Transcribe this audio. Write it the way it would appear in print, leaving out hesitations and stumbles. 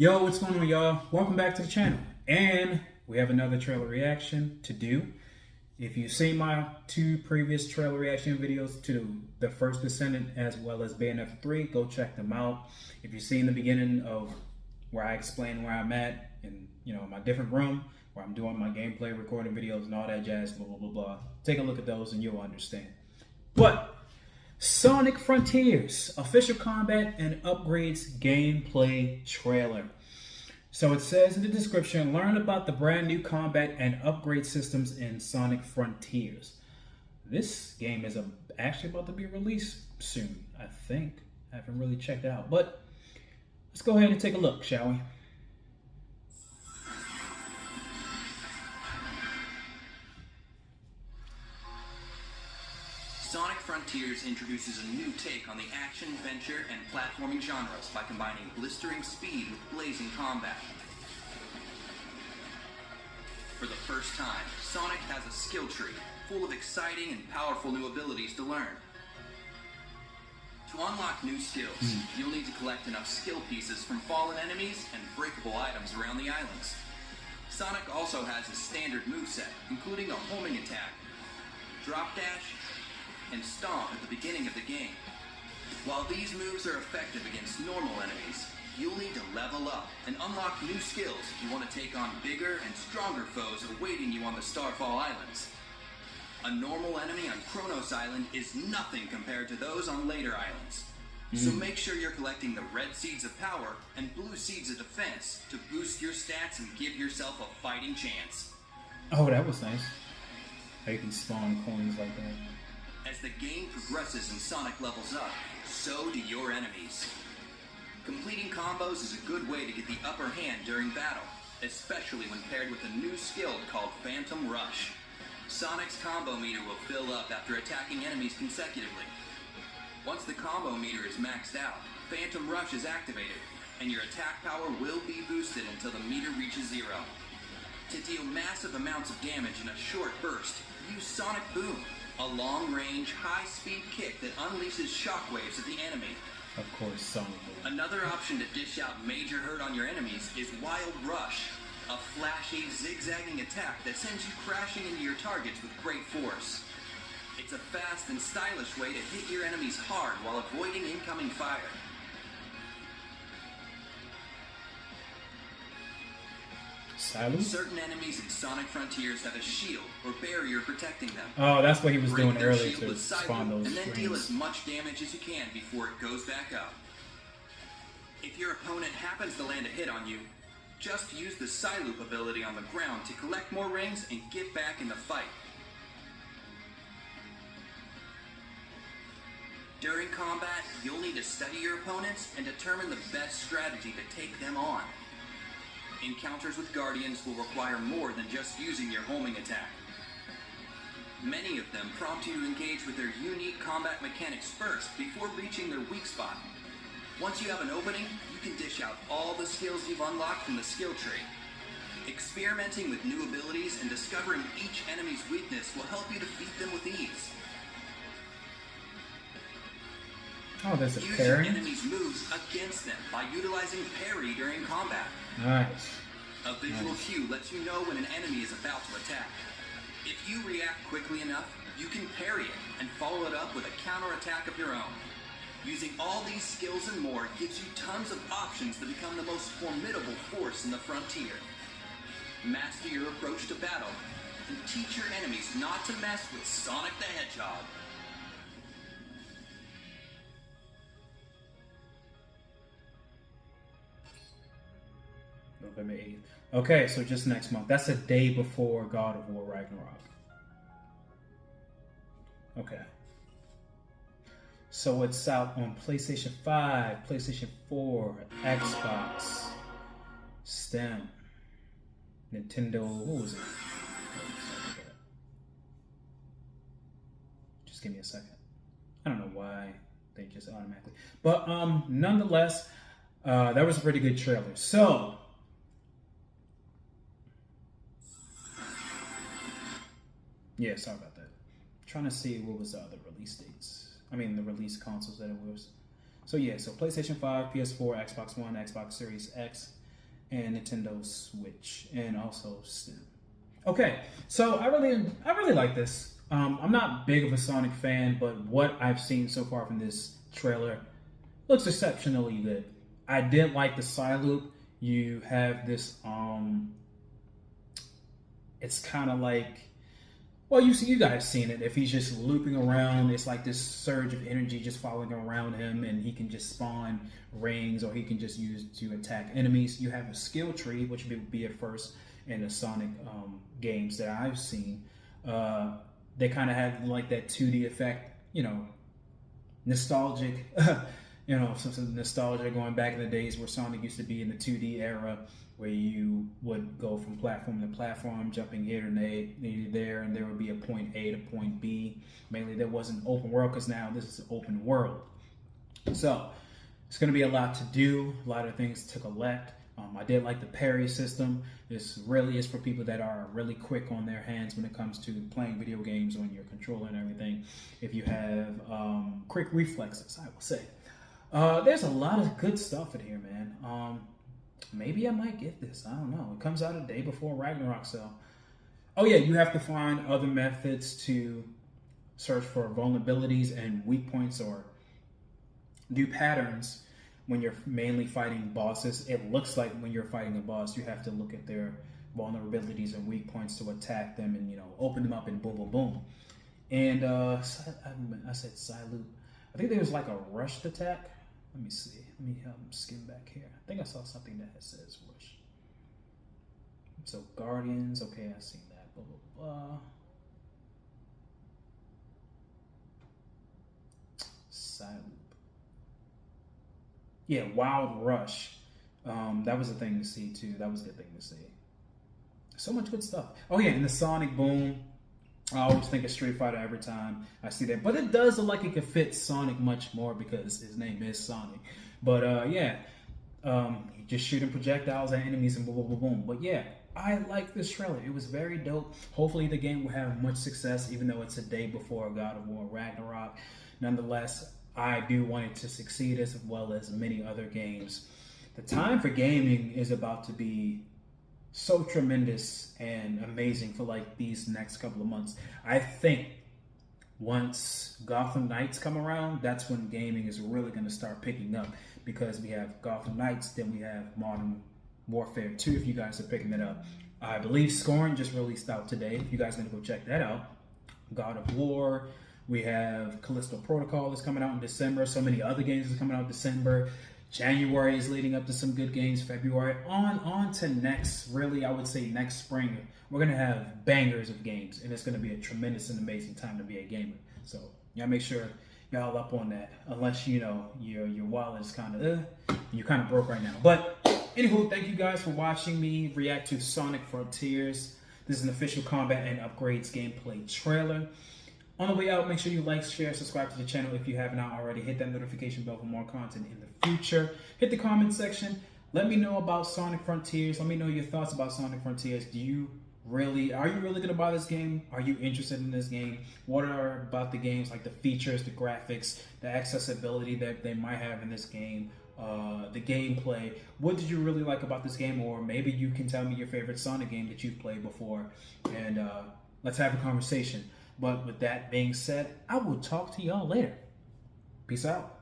Yo, what's going on, y'all? Welcome back to the channel. And we have another trailer reaction to do. If you've seen my two previous trailer reaction videos to The First Descendant as well as Bayonetta 3, go check them out. If you've seen the beginning of where I explain where I'm at in, my different room, where I'm doing my gameplay, recording videos and all that jazz, blah, blah, blah, blah. Take a look at those and you'll understand. But Sonic Frontiers, official combat and upgrades gameplay trailer. So it says in the description, learn about the brand new combat and upgrade systems in Sonic Frontiers. This game is actually about to be released soon, I think. I haven't really checked it out, but let's go ahead and take a look, shall we? Sonic Frontiers introduces a new take on the action, adventure, and platforming genres by combining blistering speed with blazing combat. For the first time, Sonic has a skill tree full of exciting and powerful new abilities to learn. To unlock new skills, you'll need to collect enough skill pieces from fallen enemies and breakable items around the islands. Sonic also has a standard moveset, including a homing attack, drop dash, and stomp at the beginning of the game. While these moves are effective against normal enemies, you'll need to level up and unlock new skills if you want to take on bigger and stronger foes awaiting you on the Starfall Islands. A normal enemy on Kronos Island is nothing compared to those on later islands. So make sure you're collecting the red seeds of power and blue seeds of defense to boost your stats and give yourself a fighting chance. Oh, that was nice. How you can spawn coins like that. As the game progresses and Sonic levels up, so do your enemies. Completing combos is a good way to get the upper hand during battle, especially when paired with a new skill called Phantom Rush. Sonic's combo meter will fill up after attacking enemies consecutively. Once the combo meter is maxed out, Phantom Rush is activated, and your attack power will be boosted until the meter reaches 0. To deal massive amounts of damage in a short burst, use Sonic Boom, a long-range, high-speed kick that unleashes shockwaves at the enemy. Of course, Sonic Boom. Another option to dish out major hurt on your enemies is Wild Rush, a flashy, zigzagging attack that sends you crashing into your targets with great force. It's a fast and stylish way to hit your enemies hard while avoiding incoming fire. Silence? Certain enemies in Sonic Frontiers have a shield or barrier protecting them. Oh, that's what he was Break doing their earlier shield to with spawn Silent, those and then deal rings. as much damage as you can before it goes back up. If your opponent happens to land a hit on you, just use the Psyloop ability on the ground to collect more rings and get back in the fight. During combat, you'll need to study your opponents and determine the best strategy to take them on. Encounters with Guardians will require more than just using your homing attack. Many of them prompt you to engage with their unique combat mechanics first before reaching their weak spot. Once you have an opening, you can dish out all the skills you've unlocked from the skill tree. Experimenting with new abilities and discovering each enemy's weakness will help you defeat them with ease. Oh, there's a Use parry? your enemy's moves against them by utilizing parry during combat. Nice. A visual cue lets you know when an enemy is about to attack. If you react quickly enough, you can parry it and follow it up with a counterattack of your own. Using all these skills and more gives you tons of options to become the most formidable force in the frontier. Master your approach to battle and teach your enemies not to mess with Sonic the Hedgehog. November 8th. Okay, so just next month. That's a day before God of War Ragnarok. Okay. So it's out on PlayStation 5, PlayStation 4, Xbox, Steam, Nintendo, what was it? Just give me a second. I don't know why they just automatically. But nonetheless, that was a pretty good trailer. So yeah, sorry about that. I'm trying to see what was the other release dates. I mean, the release consoles that it was. So yeah, so PlayStation 5, PS4, Xbox One, Xbox Series X, and Nintendo Switch, and also Steam. Okay, so I really like this. I'm not big of a Sonic fan, but what I've seen so far from this trailer looks exceptionally good. I did like the side loop. You have this, it's kind of like, well, you guys seen it. If he's just looping around, it's like this surge of energy just following around him, and he can just spawn rings, or he can just use to attack enemies. You have a skill tree, which would be at first in the Sonic games that I've seen. They kind of have like that 2D effect, nostalgic, some nostalgia going back in the days where Sonic used to be in the 2D era, where you would go from platform to platform, jumping here and there, and there would be a point A to point B. Mainly there wasn't open world, because now this is open world. So it's going to be a lot to do, a lot of things to collect. I did like the parry system. This really is for people that are really quick on their hands when it comes to playing video games on your controller and everything. If you have quick reflexes, I will say. There's a lot of good stuff in here, man. Maybe I might get this. I don't know. It comes out a day before Ragnarok, so. Oh yeah, you have to find other methods to search for vulnerabilities and weak points, or do patterns when you're mainly fighting bosses. It looks like when you're fighting a boss, you have to look at their vulnerabilities and weak points to attack them and, open them up and boom, boom, boom. And I said side loop. I think there was like a rushed attack. Let me see. Let me skim back here. I think I saw something that says rush. So Guardians. Okay, I've seen that. Blah, blah, blah. Side loop. Yeah, Wild Rush. That was a thing to see too. That was a good thing to see. So much good stuff. Oh yeah, and the Sonic Boom. I always think of Street Fighter every time I see that. But it does look like it could fit Sonic much more because his name is Sonic. But yeah, just shooting projectiles at enemies and boom, boom, boom, boom. But yeah, I like this trailer. It was very dope. Hopefully the game will have much success, even though it's a day before God of War Ragnarok. Nonetheless, I do want it to succeed, as well as many other games. The time for gaming is about to be so tremendous and amazing for like these next couple of months. I think once Gotham Knights come around, that's when gaming is really going to start picking up, because we have Gotham Knights, then we have Modern Warfare 2, if you guys are picking it up. I believe Scorn just released out today. If you guys are going to go check that out. God of War. We have Callisto Protocol is coming out in December. So many other games are coming out in December. January is leading up to some good games. February on to next, really, I would say next spring, we're going to have bangers of games, and it's going to be a tremendous and amazing time to be a gamer. So y'all make sure y'all up on that, unless your wallet is kind of you're kind of broke right now. But anywho, thank you guys for watching me react to Sonic Frontiers. This is an official combat and upgrades gameplay trailer. On the way out, make sure you like, share, subscribe to the channel if you have not already. Hit that notification bell for more content in the future. Hit the comment section. Let me know about Sonic Frontiers. Let me know your thoughts about Sonic Frontiers. Are you really going to buy this game? Are you interested in this game? What are about the games, like the features, the graphics, the accessibility that they might have in this game, the gameplay? What did you really like about this game? Or maybe you can tell me your favorite Sonic game that you've played before, and let's have a conversation. But with that being said, I will talk to y'all later. Peace out.